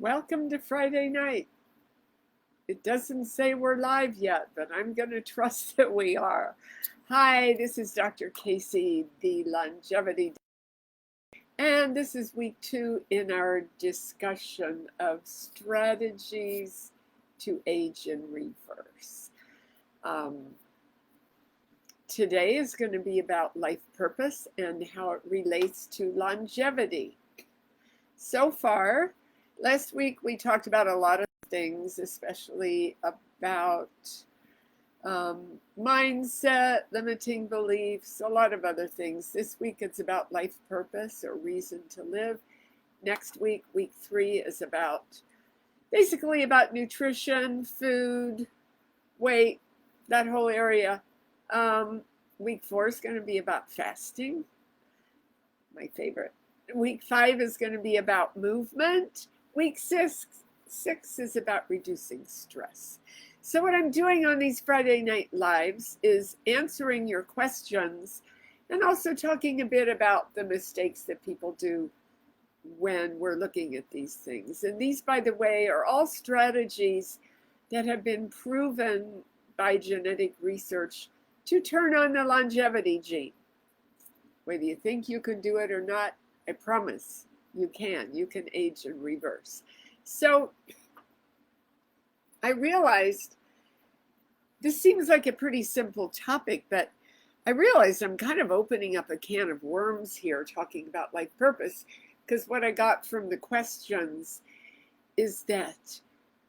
Welcome to Friday night. It doesn't say we're live yet, but I'm going to trust that we are. Hi, this is Dr. Casey, the longevity, and this is week 2 in our discussion of strategies to age in reverse. Today is going to be about life purpose and how it relates to longevity. So far, last week we talked about a lot of things, especially about mindset, limiting beliefs, a lot of other things. This week it's about life purpose or reason to live. Next week, week 3, is basically about nutrition, food, weight, that whole area. Week 4 is going to be about fasting, my favorite. Week 5 is going to be about movement. Week 6 is about reducing stress. So what I'm doing on these Friday night lives is answering your questions and also talking a bit about the mistakes that people do when we're looking at these things. And these, by the way, are all strategies that have been proven by genetic research to turn on the longevity gene. Whether you think you can do it or not, I promise you can. You can age in reverse. So I realized this seems like a pretty simple topic, but I realized I'm kind of opening up a can of worms here talking about life purpose, because what I got from the questions is that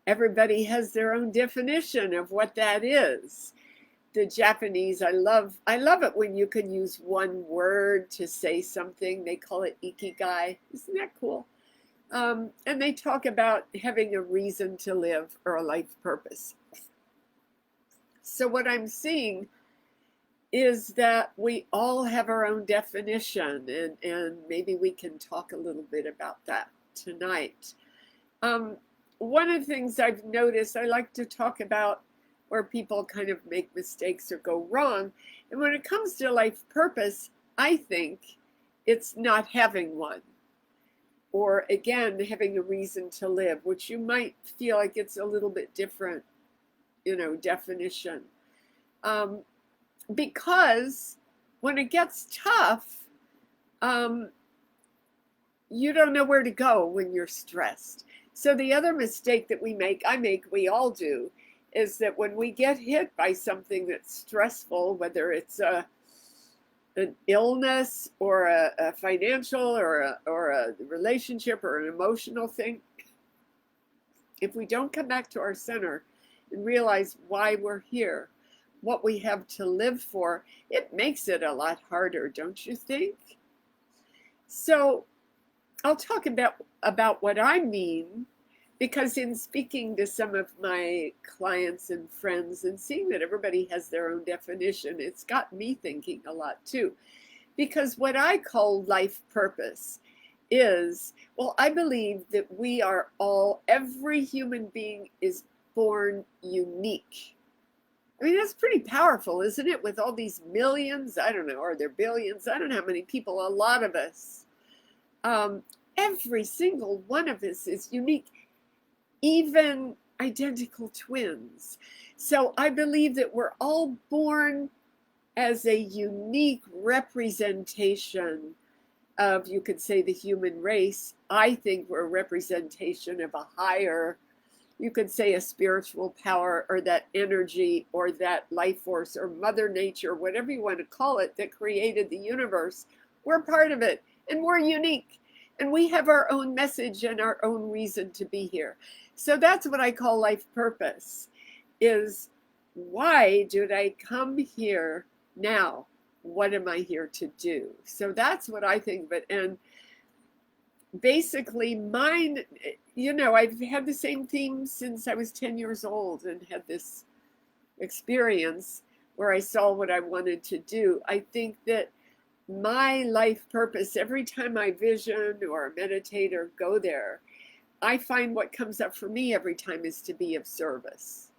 everybody has their own definition of what that is. The Japanese, I love it when you can use one word to say something. They call it Ikigai. Isn't that cool? And they talk about having a reason to live or a life purpose. So what I'm seeing is that we all have our own definition, and maybe we can talk a little bit about that tonight. One of the things I've noticed, I like to talk about where people kind of make mistakes or go wrong. And when it comes to life purpose, I think it's not having one. Or again, having a reason to live, which you might feel like it's a little bit different, definition. Because when it gets tough, you don't know where to go when you're stressed. So the other mistake that we all do, is that when we get hit by something that's stressful, whether it's an illness or a financial or a relationship or an emotional thing, if we don't come back to our center and realize why we're here, what we have to live for, it makes it a lot harder, don't you think? So I'll talk about what I mean, because in speaking to some of my clients and friends and seeing that everybody has their own definition, it's got me thinking a lot too. Because what I call life purpose is, I believe that every human being is born unique. I mean, that's pretty powerful, isn't it? With all these millions, I don't know, are there billions? I don't know how many people, a lot of us. Every single one of us is unique. Even identical twins. So I believe that we're all born as a unique representation of, you could say, the human race. I think we're a representation of a higher, you could say, a spiritual power, or that energy, or that life force, or Mother Nature, whatever you want to call it, that created the universe. We're part of it, and we're unique. And we have our own message and our own reason to be here. So that's what I call life purpose, is why did I come here now? What am I here to do? So that's what I think of it. And basically mine, I've had the same theme since I was 10 years old and had this experience where I saw what I wanted to do. I think that my life purpose, every time I vision or meditate or go there, I find what comes up for me every time is to be of service.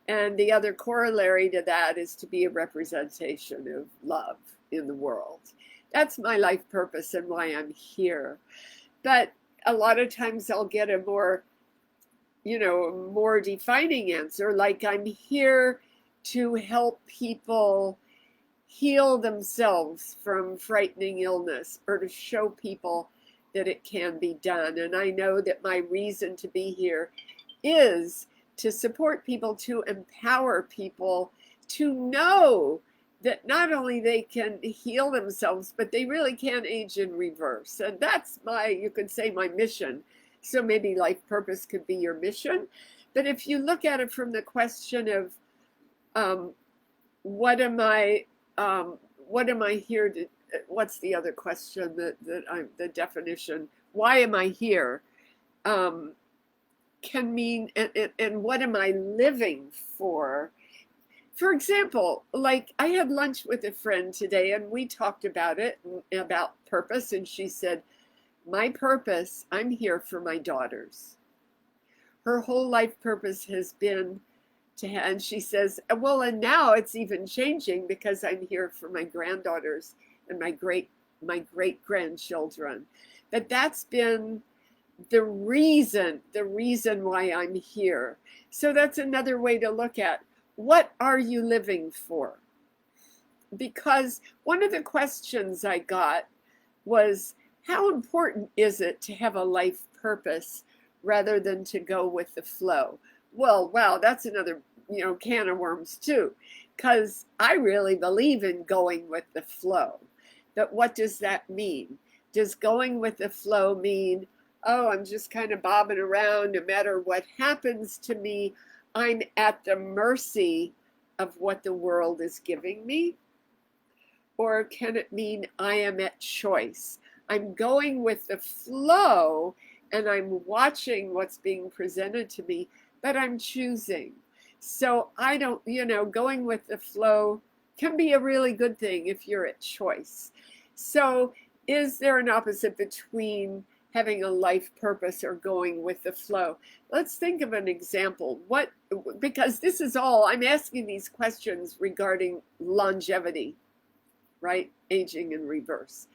And the other corollary to that is to be a representation of love in the world. That's my life purpose and why I'm here. But a lot of times I'll get a more, more defining answer, like I'm here to help people heal themselves from frightening illness, or to show people that it can be done. And I know that my reason to be here is to support people, to empower people to know that not only they can heal themselves, but they really can age in reverse. And that's you could say, my mission. So maybe life purpose could be your mission. But if you look at it from the question of what am I here to, what's the other question the definition, why am I here, can mean, and what am I living for? For example, like I had lunch with a friend today and we talked about it, about purpose. And she said, my purpose, I'm here for my daughters. Her whole life purpose has been and she says, well, and now it's even changing because I'm here for my granddaughters and my great grandchildren. But that's been the reason why I'm here. So that's another way to look at, what are you living for? Because one of the questions I got was, how important is it to have a life purpose rather than to go with the flow? Well, wow, that's another, can of worms too, because I really believe in going with the flow. But what does that mean? Does going with the flow mean, oh, I'm just kind of bobbing around, no matter what happens to me, I'm at the mercy of what the world is giving me? Or can it mean I am at choice? I'm going with the flow and I'm watching what's being presented to me, but I'm choosing. So I don't, going with the flow can be a really good thing if you're at choice. So is there an opposite between having a life purpose or going with the flow? Let's think of an example. Because this is all, I'm asking these questions regarding longevity, right? Aging in reverse.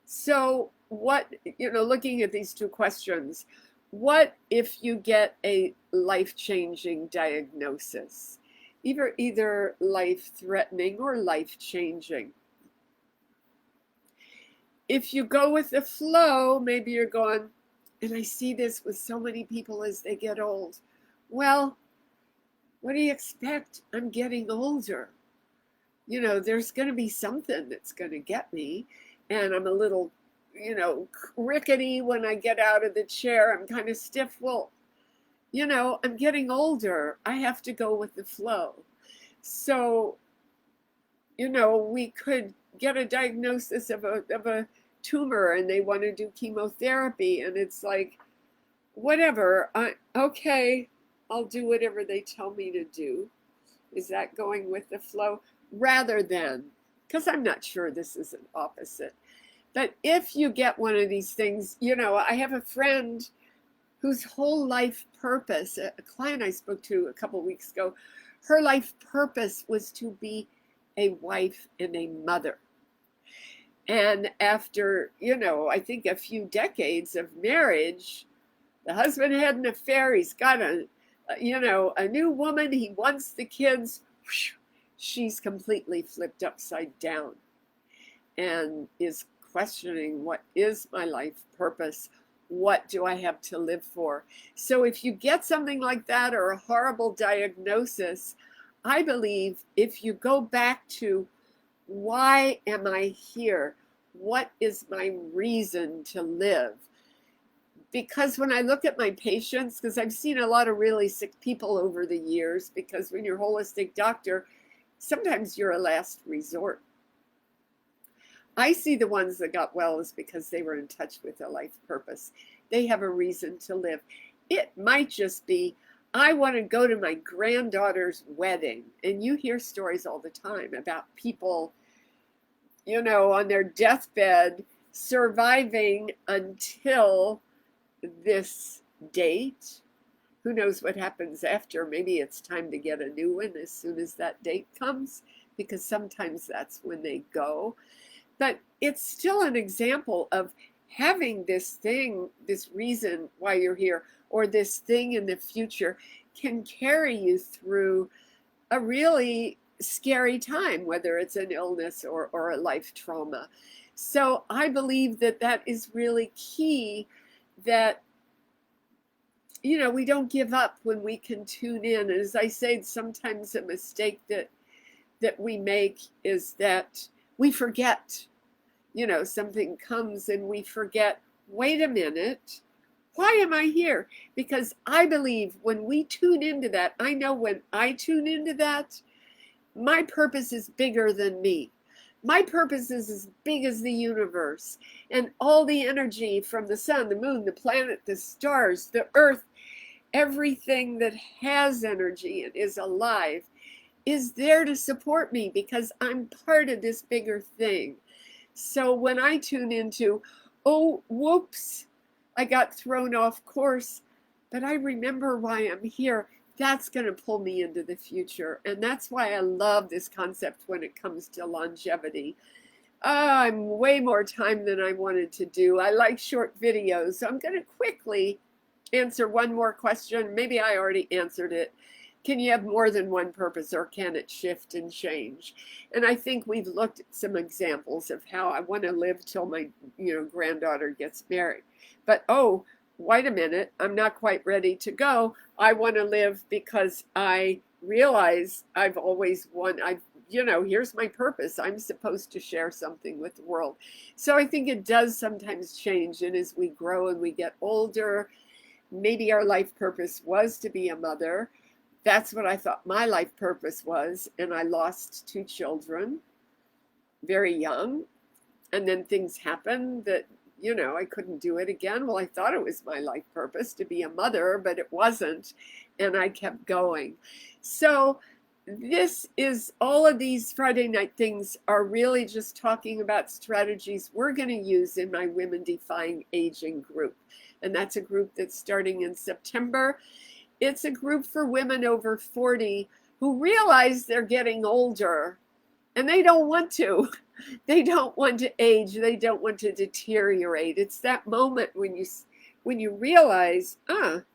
So looking at these two questions, what if you get a life-changing diagnosis, either life-threatening or life-changing? If you go with the flow, maybe you're going, and I see this with so many people as they get old. Well, what do you expect? I'm getting older. There's going to be something that's going to get me, and I'm a little rickety when I get out of the chair. I'm kind of stiff. Well, I'm getting older. I have to go with the flow. So, we could get a diagnosis of a tumor and they want to do chemotherapy. And it's like, whatever. Okay, I'll do whatever they tell me to do. Is that going with the flow? Rather than, because I'm not sure this is an opposite. But if you get one of these things, I have a friend whose whole life purpose, a client I spoke to a couple of weeks ago, her life purpose was to be a wife and a mother. And after, I think a few decades of marriage, the husband had an affair. He's got a new woman. He wants the kids. She's completely flipped upside down and is questioning, what is my life purpose? What do I have to live for? So if you get something like that or a horrible diagnosis, I believe if you go back to, why am I here? What is my reason to live? Because when I look at my patients, because I've seen a lot of really sick people over the years, because when you're a holistic doctor, sometimes you're a last resort. I see the ones that got well is because they were in touch with a life purpose. They have a reason to live. It might just be, I want to go to my granddaughter's wedding. And you hear stories all the time about people, on their deathbed surviving until this date. Who knows what happens after? Maybe it's time to get a new one as soon as that date comes, because sometimes that's when they go. But it's still an example of having this thing, this reason why you're here, or this thing in the future can carry you through a really scary time, whether it's an illness or a life trauma. So I believe that that is really key, that we don't give up when we can tune in. And as I say, sometimes a mistake that we make is that we forget. Something comes and we forget, wait a minute, why am I here? Because I believe when we tune into that, I know when I tune into that, my purpose is bigger than me. My purpose is as big as the universe, and all the energy from the sun, the moon, the planet, the stars, the earth, everything that has energy and is alive is there to support me because I'm part of this bigger thing. So when I tune into, oh, whoops, I got thrown off course, but I remember why I'm here, that's going to pull me into the future. And that's why I love this concept when it comes to longevity. I'm way more time than I wanted to do. I like short videos, so I'm going to quickly answer one more question. Maybe I already answered it. Can you have more than one purpose, or can it shift and change? And I think we've looked at some examples of how I want to live till my granddaughter gets married. But oh, wait a minute, I'm not quite ready to go. I want to live because I realize I've always here's my purpose. I'm supposed to share something with the world. So I think it does sometimes change. And as we grow and we get older, maybe our life purpose was to be a mother. That's what I thought my life purpose was. And I lost 2 children very young. And then things happened that, I couldn't do it again. Well, I thought it was my life purpose to be a mother, but it wasn't. And I kept going. So this is, all of these Friday night things are really just talking about strategies we're going to use in my Women Defying Aging group. And that's a group that's starting in September. It's a group for women over 40 who realize they're getting older and they don't want to. They don't want to age. They don't want to deteriorate. It's that moment when you realize, I'm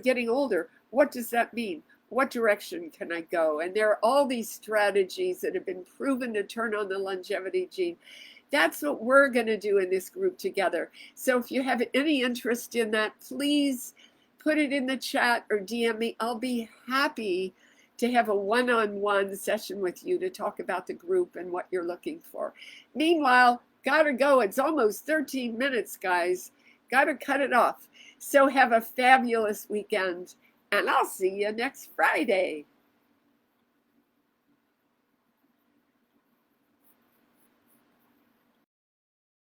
getting older. What does that mean? What direction can I go? And there are all these strategies that have been proven to turn on the longevity gene. That's what we're going to do in this group together. So if you have any interest in that, please put it in the chat or DM me. I'll be happy to have a one-on-one session with you to talk about the group and what you're looking for. Meanwhile, gotta go. It's almost 13 minutes, guys. Gotta cut it off. So have a fabulous weekend, and I'll see you next Friday.